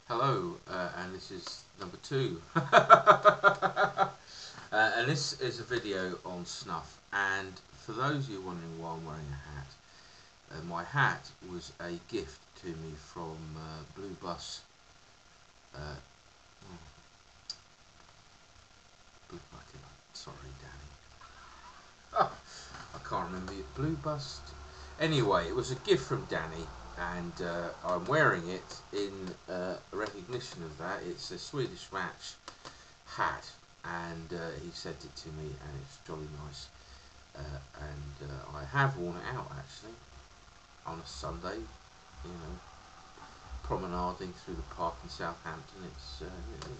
Hello, and this is number 2. And this is a video on snuff. And for those of you wondering why I'm wearing a hat, my hat was a gift to me from Blue Bus. Blue Bucket. Sorry, Danny. I can't remember it. Blue Bus. Anyway, it was a gift from Danny. And I'm wearing it in recognition of that. It's a Swedish Match hat, and he sent it to me, and it's jolly nice. And I have worn it out actually on a Sunday, you know, promenading through the park in Southampton. It's a little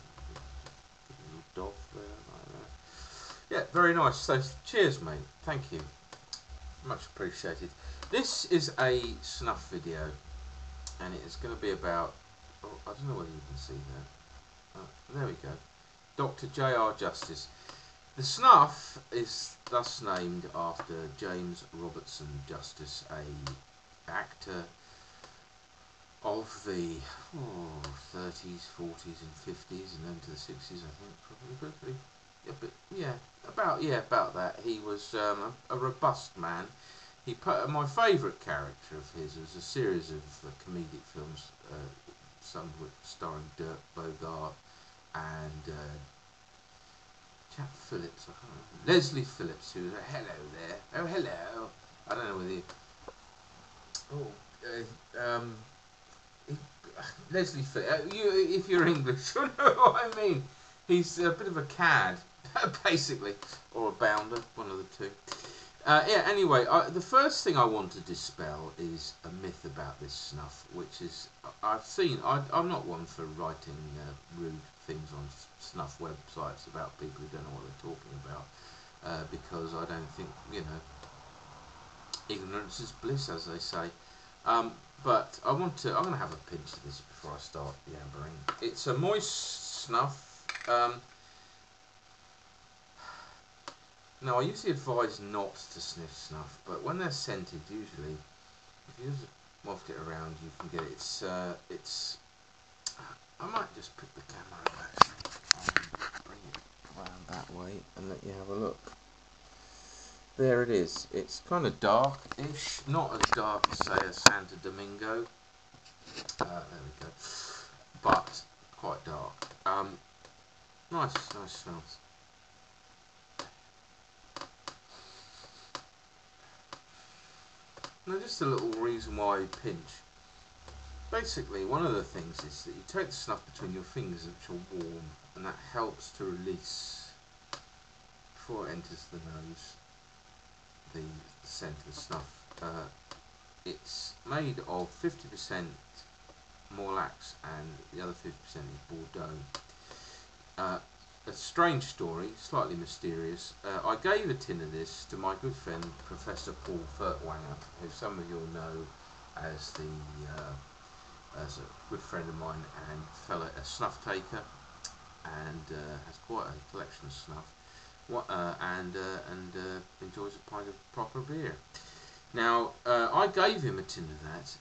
doff there like that. Yeah, very nice. So cheers, mate. Thank you. Much appreciated. This is a snuff video, and it is going to be about, I don't know whether you can see that. There we go. Dr. JR Justice. The snuff is thus named after James Robertson Justice, a actor of the 30s, 40s and 50s, and then to the 60s, I think, probably. About that. He was a robust man. My favourite character of his was a series of comedic films, some of which starring Dirk Bogart and chap Phillips, I can't remember. Leslie Phillips, who was a hello there. Oh, hello. I don't know whether Leslie Phillips, if you're English, you know what I mean. He's a bit of a cad, basically, or a bounder, one of the two. Anyway, the first thing I want to dispel is a myth about this snuff, which is, I'm not one for writing rude things on snuff websites about people who don't know what they're talking about, because I don't think, ignorance is bliss, as they say. But I'm going to have a pinch of this before I start yabbering. It's a moist snuff. Now, I usually advise not to sniff snuff, but when they're scented, usually, if you just waft it around, you can get it. It's. I might just put the camera up, actually. Bring it around that way and let you have a look. There it is. It's kind of dark-ish, not as dark as, say, a Santo Domingo. There we go. But quite dark. Nice smells. Now, just a little reason why you pinch. Basically, one of the things is that you take the snuff between your fingers, which are warm, and that helps to release, before it enters the nose, the scent of the snuff. It's made of 50% Morlax and the other 50% is Bordeaux. A strange story, slightly mysterious. I gave a tin of this to my good friend Professor Paul Furtwanger, who some of you will know as as a good friend of mine and fellow a snuff taker, and has quite a collection of snuff. And enjoys a pint of proper beer. Now, I gave him a tin of that,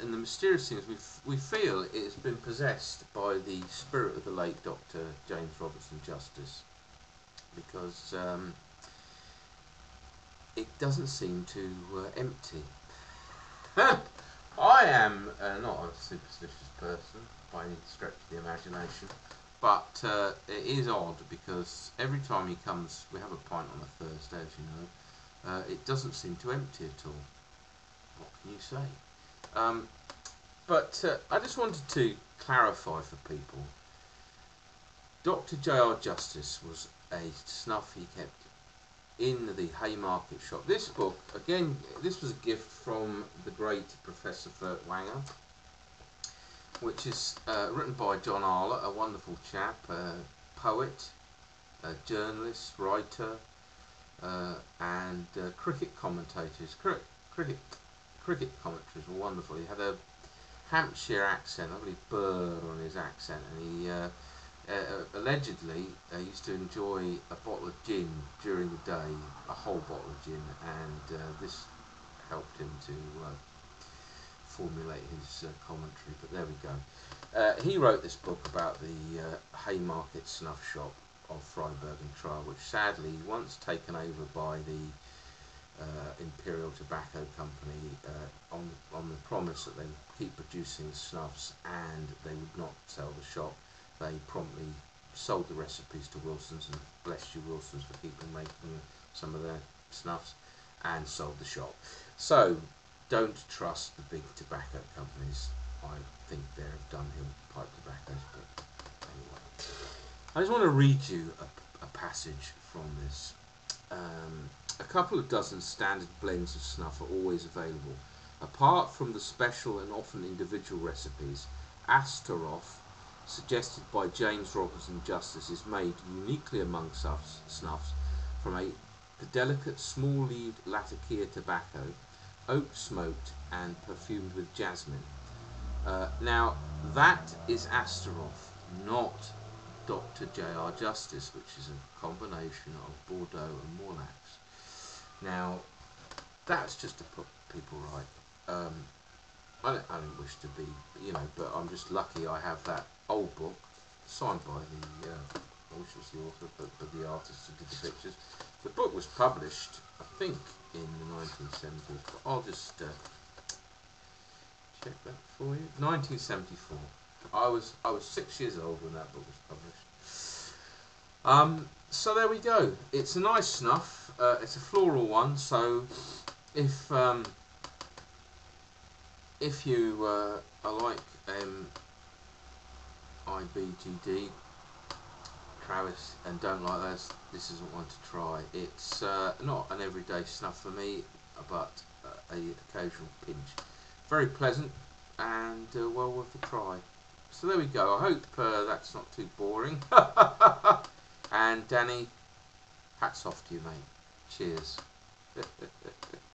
and the mysterious thing is we feel it has been possessed by the spirit of the late Dr. James Robertson Justice, because it doesn't seem to empty. I am not a superstitious person by any stretch of the imagination, but it is odd because every time he comes, we have a pint on a Thursday, as you know. It doesn't seem to empty at all. What can you say? But I just wanted to clarify for people. Dr. JR Justice was a snuff he kept in the Haymarket shop. This book, again, this was a gift from the great Professor Furtwanger, which is written by John Arler, a wonderful chap, poet, journalist, writer, and cricket commentators. Cricket commentaries were wonderful. He had a Hampshire accent, I believe burr on his accent, and he allegedly used to enjoy a bottle of gin during the day, a whole bottle of gin, and this helped him to formulate his commentary, but there we go. He wrote this book about the Haymarket snuff shop of Freiburg and Trial, which sadly, once taken over by the Imperial Tobacco Company, on the promise that they would keep producing the snuffs and they would not sell the shop, they promptly sold the recipes to Wilson's, and bless you Wilson's for keeping making some of their snuffs, and sold the shop. So don't trust the big tobacco companies. I think they're downhill pipe tobaccos, but anyway. I just want to read you a passage from this. A couple of dozen standard blends of snuff are always available. Apart from the special and often individual recipes, Astaroth, suggested by James Robinson Justice, is made uniquely among snuffs from the delicate small-leaved Latakia tobacco, oak smoked and perfumed with jasmine. Now that is Astaroth, not Dr JR Justice, which is a combination of Bordeaux and Morlaix. Now that's just to put people right. I don't wish to be, but I'm just lucky I have that old book signed by which was the author, but the artist who did the pictures. The book was published, I think, in the 1970s, but I'll just check that for you. 1974. I was 6 years old when that book was published. So there we go. It's a nice snuff. It's a floral one. So if you are like IBGD, Travis, and don't like this isn't one to try. It's not an everyday snuff for me, but a occasional pinch. Very pleasant and well worth a try. So there we go. I hope that's not too boring. And Danny, hats off to you, mate. Cheers.